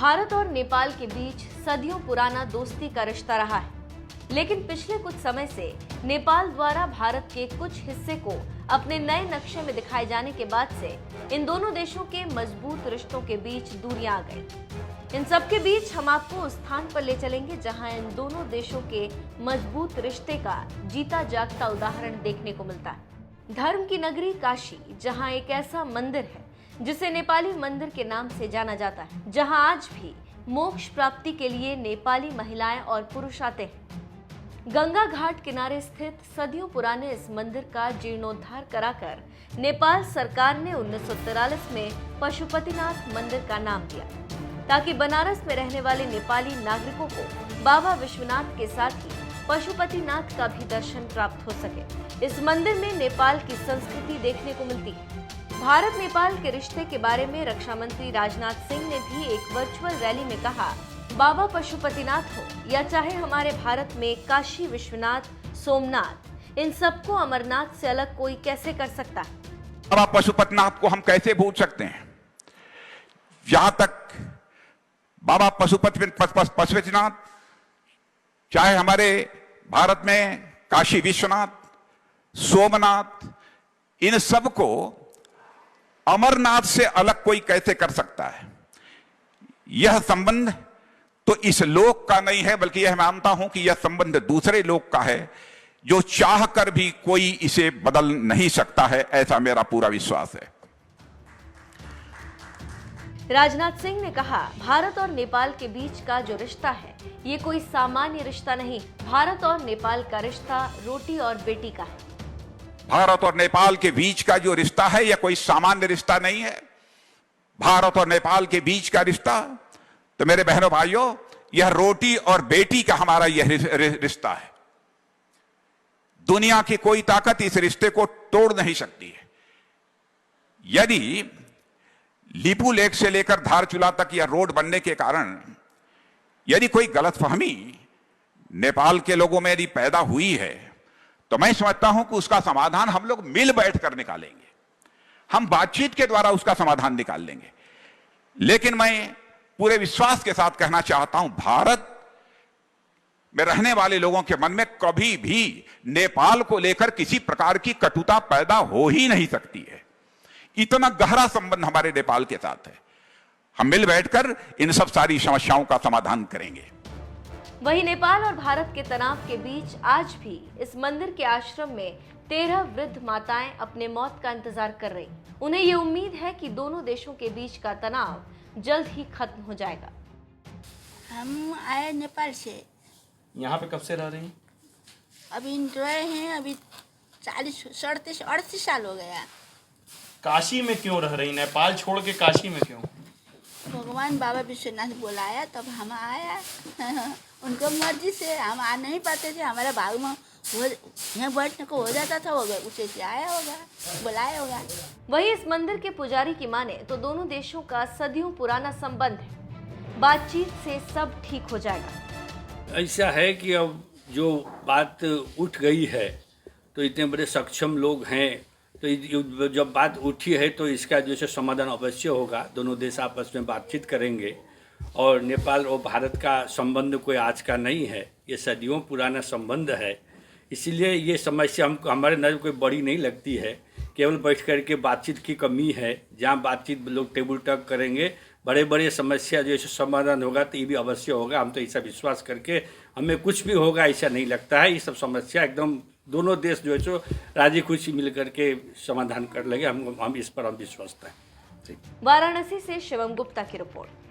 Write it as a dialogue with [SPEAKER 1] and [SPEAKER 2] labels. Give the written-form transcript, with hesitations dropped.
[SPEAKER 1] भारत और नेपाल के बीच सदियों पुराना दोस्ती का रिश्ता रहा है, लेकिन पिछले कुछ समय से नेपाल द्वारा भारत के कुछ हिस्से को अपने नए नक्शे में दिखाए जाने के बाद से इन दोनों देशों के मजबूत रिश्तों के बीच दूरियां आ गई। इन सब के बीच हम आपको उस स्थान पर ले चलेंगे जहां इन दोनों देशों के मजबूत रिश्ते का जीता जागता उदाहरण देखने को मिलता है। धर्म की नगरी काशी, जहां एक ऐसा मंदिर है जिसे नेपाली मंदिर के नाम से जाना जाता है, जहां आज भी मोक्ष प्राप्ति के लिए नेपाली महिलाएं और पुरुष आते हैं। गंगा घाट किनारे स्थित सदियों पुराने इस मंदिर का जीर्णोद्धार कराकर नेपाल सरकार ने 1943 में पशुपतिनाथ मंदिर का नाम दिया, ताकि बनारस में रहने वाले नेपाली नागरिकों को बाबा विश्वनाथ के साथ ही पशुपतिनाथ का भी दर्शन प्राप्त हो सके। इस मंदिर में नेपाल की संस्कृति देखने को मिलती है। भारत नेपाल के रिश्ते के बारे में रक्षा मंत्री राजनाथ सिंह ने भी एक वर्चुअल रैली में कहा, बाबा पशुपतिनाथ हो या चाहे हमारे भारत में काशी विश्वनाथ, सोमनाथ, इन सबको अमरनाथ से अलग कोई कैसे कर सकता है।
[SPEAKER 2] बाबा पशुपतिनाथ को हम कैसे भूल सकते हैं। जहां तक बाबा पशुपतिनाथ, चाहे हमारे भारत में काशी विश्वनाथ, सोमनाथ, इन सब को अमरनाथ से अलग कोई कैसे कर सकता है। यह संबंध तो इस लोक का नहीं है, बल्कि यह मानता हूं कि यह संबंध दूसरे लोक का है, जो चाह कर भी कोई इसे बदल नहीं सकता है, ऐसा मेरा पूरा विश्वास है।
[SPEAKER 1] राजनाथ सिंह ने कहा, भारत और नेपाल के बीच का जो रिश्ता है ये कोई सामान्य रिश्ता नहीं। भारत और नेपाल का रिश्ता रोटी और बेटी का है।
[SPEAKER 2] भारत और नेपाल के बीच का जो रिश्ता है यह कोई सामान्य रिश्ता नहीं है। भारत और नेपाल के बीच का रिश्ता तो मेरे बहनों भाइयों, यह रोटी और बेटी का हमारा यह रिश्ता है। दुनिया की कोई ताकत इस रिश्ते को तोड़ नहीं सकती है। यदि लिपू लेक से लेकर धारचूला तक यह रोड बनने के कारण यदि कोई गलतफहमी नेपाल के लोगों में यदि पैदा हुई है, तो मैं समझता हूं कि उसका समाधान हम लोग मिल बैठ कर निकालेंगे। हम बातचीत के द्वारा उसका समाधान निकाल लेंगे। लेकिन मैं पूरे विश्वास के साथ कहना चाहता हूं, भारत में रहने वाले लोगों के मन में कभी भी नेपाल को लेकर किसी प्रकार की कटुता पैदा हो ही नहीं सकती है। इतना गहरा संबंध हमारे नेपाल के साथ है। हम मिल बैठकर इन सब सारी समस्याओं का समाधान करेंगे।
[SPEAKER 1] वहीं नेपाल और भारत के तनाव के बीच आज भी इस मंदिर के आश्रम में 13 वृद्ध माताएं अपने मौत का इंतजार कर रही। उन्हें ये उम्मीद है कि दोनों देशों के बीच का तनाव जल्द ही खत्म हो जाएगा।
[SPEAKER 3] हम आए नेपाल से।
[SPEAKER 4] यहाँ पे कब से रह रही हैं?
[SPEAKER 3] अभी रहे हैं, अभी 38 साल हो गया।
[SPEAKER 4] काशी में क्यों रह रही? नेपाल छोड़ के काशी में क्यों?
[SPEAKER 3] भगवान बाबा विश्वनाथ बुलाया तब हम आया। उनको मर्जी से हम आ नहीं पाते थे। हमारे भाग में यहाँ बैठने को हो जाता था, उसे से आया होगा, बुलाया होगा।
[SPEAKER 1] वही इस मंदिर के पुजारी की माने तो दोनों देशों का सदियों पुराना संबंध है। बातचीत से सब ठीक हो जाएगा।
[SPEAKER 5] ऐसा है कि अब जो बात उठ गई है तो इतने बड़े सक्षम लोग हैं, तो जब बात उठी है तो इसका जैसे समाधान अवश्य होगा। दोनों देश आपस में बातचीत करेंगे। और नेपाल और भारत का संबंध कोई आज का नहीं है, ये सदियों पुराना संबंध है। इसीलिए ये समस्या हमको हमारे नज़र कोई बड़ी नहीं लगती है। केवल बैठ कर के बातचीत की कमी है। जहाँ बातचीत लोग टेबल टॉक करेंगे, बड़े बड़े समस्या जैसे समाधान होगा तो ये भी अवश्य होगा। हम तो ऐसा विश्वास करके हमें कुछ भी होगा ऐसा नहीं लगता है। ये सब समस्या एकदम दोनों देश जो है सो राजी खुशी मिल करके समाधान कर लेंगे। हम इस पर हम विश्वास हैं।
[SPEAKER 1] वाराणसी से शिवम गुप्ता की रिपोर्ट।